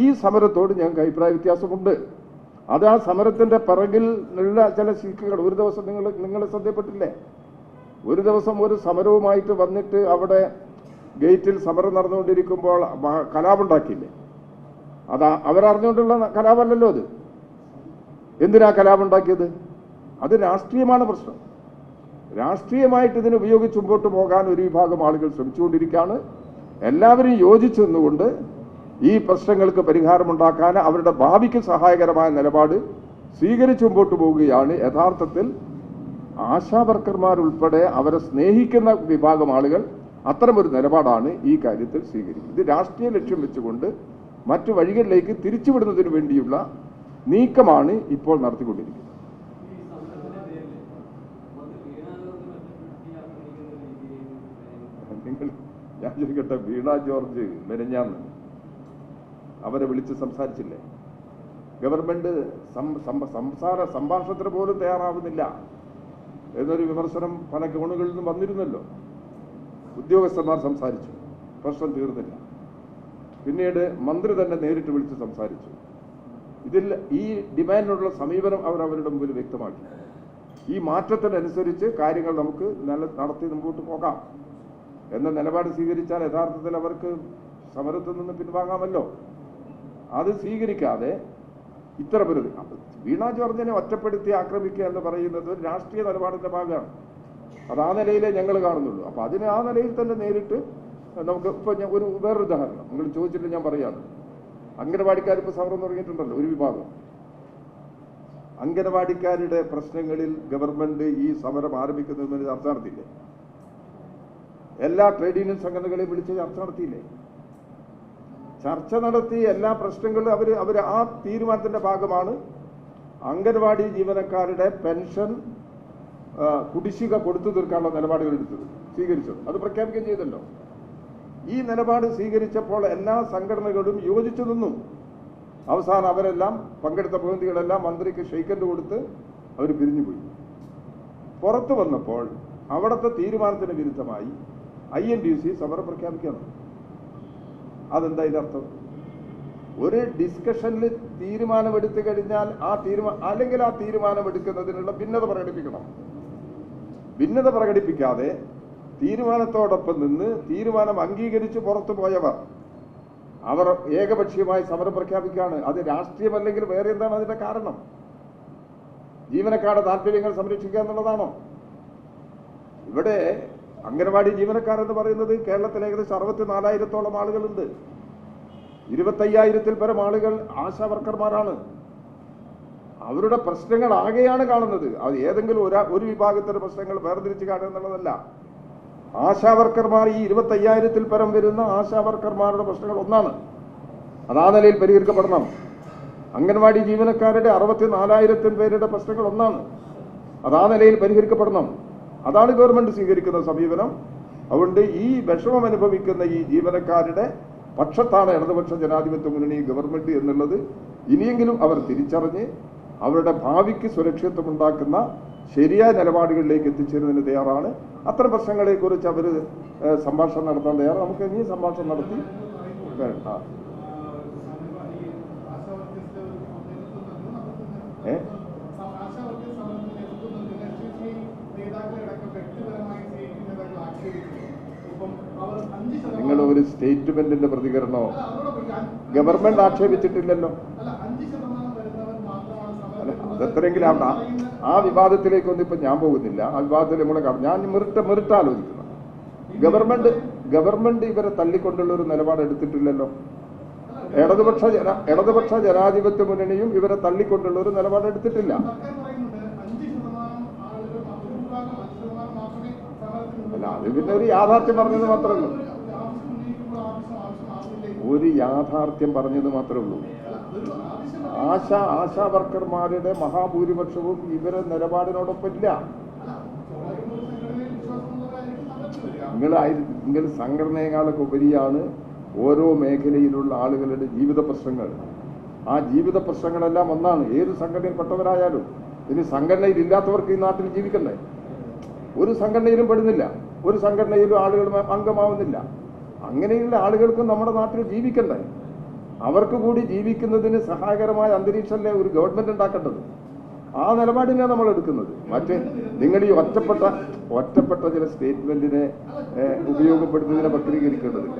ഈ സമരത്തോട് ഞങ്ങൾക്ക് അഭിപ്രായ വ്യത്യാസമുണ്ട്. അത് ആ സമരത്തിന്റെ പിറകിൽ ഉള്ള ചില ശിൽക്കുകൾ. ഒരു ദിവസം നിങ്ങൾ ശ്രദ്ധപ്പെട്ടില്ലേ, ഒരു ദിവസം ഒരു സമരവുമായിട്ട് വന്നിട്ട് അവിടെ ഗേറ്റിൽ സമരം നടന്നുകൊണ്ടിരിക്കുമ്പോൾ കലാപുണ്ടാക്കിയില്ലേ? അതാ അവരറിഞ്ഞുകൊണ്ടുള്ള കലാപമല്ലല്ലോ അത്. എന്തിനാ കലാപുണ്ടാക്കിയത്? അത് രാഷ്ട്രീയമാണ് പ്രശ്നം. രാഷ്ട്രീയമായിട്ട് ഇതിനെ ഉപയോഗിച്ച് മുമ്പോട്ട് പോകാൻ ഒരു വിഭാഗം ആളുകൾ ശ്രമിച്ചുകൊണ്ടിരിക്കുകയാണ്. എല്ലാവരും യോജിച്ചു നിന്നുകൊണ്ട് ഈ പ്രശ്നങ്ങൾക്ക് പരിഹാരമുണ്ടാക്കാൻ അവരുടെ ഭാവിക്ക് സഹായകരമായ നിലപാട് സ്വീകരിച്ചു മുമ്പോട്ട് പോവുകയാണ്. യഥാർത്ഥത്തിൽ ആശാ വർക്കർമാരുൾപ്പെടെ അവരെ സ്നേഹിക്കുന്ന വിഭാഗം ആളുകൾ അത്തരമൊരു നിലപാടാണ് ഈ കാര്യത്തിൽ സ്വീകരിക്കുന്നത്. ഇത് രാഷ്ട്രീയ ലക്ഷ്യം വെച്ചുകൊണ്ട് മറ്റു വഴികളിലേക്ക് തിരിച്ചുവിടുന്നതിന് വേണ്ടിയുള്ള നീക്കമാണ് ഇപ്പോൾ നടത്തിക്കൊണ്ടിരിക്കുന്നത്. ഞാൻ ചോദിക്കട്ടെ, വീണ ജോർജ് മെനഞ്ഞാന്ന് അവരെ വിളിച്ച് സംസാരിച്ചില്ലേ? ഗവൺമെന്റ് സംഭാഷണത്തിന് പോലും തയ്യാറാവുന്നില്ല എന്നൊരു വിമർശനം പല കോണുകളിൽ നിന്നും വന്നിരുന്നല്ലോ. ഉദ്യോഗസ്ഥന്മാർ സംസാരിച്ചു, പ്രശ്നം തീർന്നില്ല. പിന്നീട് മന്ത്രി തന്നെ നേരിട്ട് വിളിച്ച് സംസാരിച്ചു. ഇതിൽ ഈ ഡിമാൻഡിനുള്ള സമീപനം അവർ അവരുടെ മുമ്പിൽ വ്യക്തമാക്കി. ഈ മാറ്റത്തിനനുസരിച്ച് കാര്യങ്ങൾ നമുക്ക് നടത്തി മുമ്പോട്ട് പോകാം എന്ന നിലപാട് സ്വീകരിച്ചാൽ യഥാർത്ഥത്തിൽ അവർക്ക് സമരത്തിൽ നിന്ന് പിൻവാങ്ങാമല്ലോ. അത് സ്വീകരിക്കാതെ ഇത്തരമൊരു വീണ ജോർജിനെ ഒറ്റപ്പെടുത്തി ആക്രമിക്കുക എന്ന് പറയുന്നത് ഒരു രാഷ്ട്രീയ നിലപാടിന്റെ ഭാഗമാണ്. അത് ആ നിലയിലേ ഞങ്ങൾ കാണുന്നുള്ളൂ. അപ്പൊ അതിന് ആ നിലയിൽ തന്നെ നേരിട്ട് നമുക്ക് ഇപ്പൊ വേറൊരു ഉദാഹരണം നിങ്ങൾ ചോദിച്ചിട്ട് ഞാൻ പറയാണ്. അംഗനവാടിക്കാരിപ്പോൾ സമരം തുടങ്ങിയിട്ടുണ്ടല്ലോ ഒരു വിഭാഗം. അംഗനവാടിക്കാരുടെ പ്രശ്നങ്ങളിൽ ഗവൺമെന്റ് ഈ സമരം ആരംഭിക്കുന്നതിന് ചർച്ച നടത്തിയില്ലേ? എല്ലാ ട്രേഡ് യൂണിയൻ സംഘടനകളെയും വിളിച്ച് ചർച്ച നടത്തിയില്ലേ? ചർച്ച നടത്തി എല്ലാ പ്രശ്നങ്ങളും അവർ ആ തീരുമാനത്തിന്റെ ഭാഗമാണ് അംഗൻവാടി ജീവനക്കാരുടെ പെൻഷൻ കുടിശ്ശിക കൊടുത്തു തീർക്കാനുള്ള നിലപാടുകൾ സ്വീകരിച്ചത്. അത് പ്രഖ്യാപിക്കുകയും ചെയ്തല്ലോ. ഈ നിലപാട് സ്വീകരിച്ചപ്പോൾ എല്ലാ സംഘടനകളും യോജിച്ചു നിന്നു. അവസാനം അവരെല്ലാം പങ്കെടുത്ത പ്രതിനിധികളെല്ലാം മന്ത്രിക്ക് ഷെയ്ക്കൻഡ് കൊടുത്ത് അവർ പിരിഞ്ഞുപോയി. പുറത്തു വന്നപ്പോൾ അവിടുത്തെ തീരുമാനത്തിന് വിരുദ്ധമായി INTUC സമരം പ്രഖ്യാപിക്കണം. അതെന്താ ഇതിനർത്ഥം? ഒരു ഡിസ്കഷനിൽ തീരുമാനമെടുത്തു കഴിഞ്ഞാൽ അല്ലെങ്കിൽ ആ തീരുമാനമെടുക്കുന്നതിനുള്ള ഭിന്നത പ്രകടിപ്പിക്കണം. ഭിന്നത പ്രകടിപ്പിക്കാതെ തീരുമാനത്തോടൊപ്പം നിന്ന് തീരുമാനം അംഗീകരിച്ച് പുറത്തു പോയവർ അവർ ഏകപക്ഷീയമായി സമരം പ്രഖ്യാപിക്കുകയാണ്. അത് രാഷ്ട്രീയമല്ലെങ്കിൽ വേറെ എന്താണ് അതിന്റെ കാരണം? ജീവനക്കാരുടെ താല്പര്യങ്ങൾ സംരക്ഷിക്കുക എന്നുള്ളതാണോ? ഇവിടെ അംഗനവാടി ജീവനക്കാരെന്ന് പറയുന്നത് കേരളത്തിൽ ഏകദേശം 64,000-ഓളം ആളുകളുണ്ട്. 25,000-ൽ പരം ആളുകൾ ആശാ വർക്കർമാരാണ്. അവരുടെ പ്രശ്നങ്ങൾ ആകെയാണ് കാണുന്നത്. അത് ഏതെങ്കിലും ഒരു വിഭാഗത്തിന്റെ പ്രശ്നങ്ങൾ വേർതിരിച്ച് കാണുക എന്നുള്ളതല്ല. ആശാ വർക്കർമാർ ഈ 25,000-ൽ പരം വരുന്ന ആശാ വർക്കർമാരുടെ പ്രശ്നങ്ങൾ ഒന്നാണ്. അത് ആ നിലയിൽ പരിഹരിക്കപ്പെടണം. അംഗൻവാടി ജീവനക്കാരുടെ 64,000 പേരുടെ പ്രശ്നങ്ങൾ ഒന്നാണ്. അത് ആ നിലയിൽ പരിഹരിക്കപ്പെടണം. അതാണ് ഗവൺമെന്റ് സ്വീകരിക്കുന്ന സമീപനം. അതുകൊണ്ട് ഈ വിഷമം അനുഭവിക്കുന്ന ഈ ജീവനക്കാരുടെ പക്ഷത്താണ് ഇടതുപക്ഷ ജനാധിപത്യ മുന്നണി ഗവൺമെന്റ് എന്നുള്ളത് ഇനിയെങ്കിലും അവർ തിരിച്ചറിഞ്ഞ് അവരുടെ ഭാവിക്ക് സുരക്ഷിതത്വമുണ്ടാക്കുന്ന ശരിയായ നിലപാടുകളിലേക്ക് എത്തിച്ചേരുന്നതിന് തയ്യാറാണ്. അത്തരം പ്രശ്നങ്ങളെക്കുറിച്ച് അവർ സംഭാഷണം നടത്താൻ തയ്യാറാണ്. നമുക്ക് ഇനി സംഭാഷണം നടത്തി നിങ്ങൾ ഒരു സ്റ്റേറ്റ്മെന്റിന്റെ പ്രതികരണമോ ഗവൺമെന്റ് ആക്ഷേപിച്ചിട്ടില്ലല്ലോ. അതെത്രയെങ്കിലും ആ വിവാദത്തിലേക്കൊന്നും ഇപ്പൊ ഞാൻ പോകുന്നില്ല. ആ വിവാദത്തിൽ നമ്മളെ ഞാൻ മെറിട്ടാലോചിക്കുന്നു. ഗവൺമെന്റ് ഇവരെ തള്ളിക്കൊണ്ടുള്ള ഒരു നിലപാട് എടുത്തിട്ടില്ലല്ലോ. ഇടതുപക്ഷ ജനാധിപത്യ മുന്നണിയും ഇവരെ തള്ളിക്കൊണ്ടുള്ള ഒരു നിലപാട് എടുത്തിട്ടില്ല. അല്ല, അത് പിന്നെ ഒരു യാഥാർത്ഥ്യം പറഞ്ഞത് മാത്രമേ ഉള്ളൂ. ഒരു യാഥാർത്ഥ്യം പറഞ്ഞത് മാത്രമേ ഉള്ളൂ. ആശാ വർക്കർമാരുടെ മഹാഭൂരിപക്ഷവും ഇവരെ നിലപാടിനോടൊപ്പം ഇല്ല. നിങ്ങൾ സംഘടനയെക്കാളൊക്കെ ഉപരിയാണ് ഓരോ മേഖലയിലുള്ള ആളുകളുടെ ജീവിത പ്രശ്നങ്ങൾ. ആ ജീവിത പ്രശ്നങ്ങളെല്ലാം ഒന്നാണ്. ഏത് സംഘടനയിൽപ്പെട്ടവരായാലും. ഇനി സംഘടനയിൽ ഇല്ലാത്തവർക്ക് ഈ നാട്ടിൽ ജീവിക്കണ്ടേ? ഒരു സംഘടനയിലും പെടുന്നില്ല, ഒരു സംഘടനയിലും ആളുകൾ അംഗമാവുന്നില്ല. അങ്ങനെയുള്ള ആളുകൾക്കും നമ്മുടെ നാട്ടിൽ ജീവിക്കണ്ടേ? അവർക്ക് കൂടി ജീവിക്കുന്നതിന് സഹായകരമായ അന്തരീക്ഷമല്ലേ ഒരു ഗവൺമെന്റ് ഉണ്ടാക്കേണ്ടത്. ആ നിലപാടിനെയാണ് നമ്മൾ എടുക്കുന്നത്. മറ്റ് നിങ്ങൾ ഈ ഒറ്റപ്പെട്ട ചില സ്റ്റേറ്റ്മെന്റിനെ ഉപയോഗപ്പെടുത്തുന്നതിനെ വക്രീകരിക്കേണ്ടതില്ല.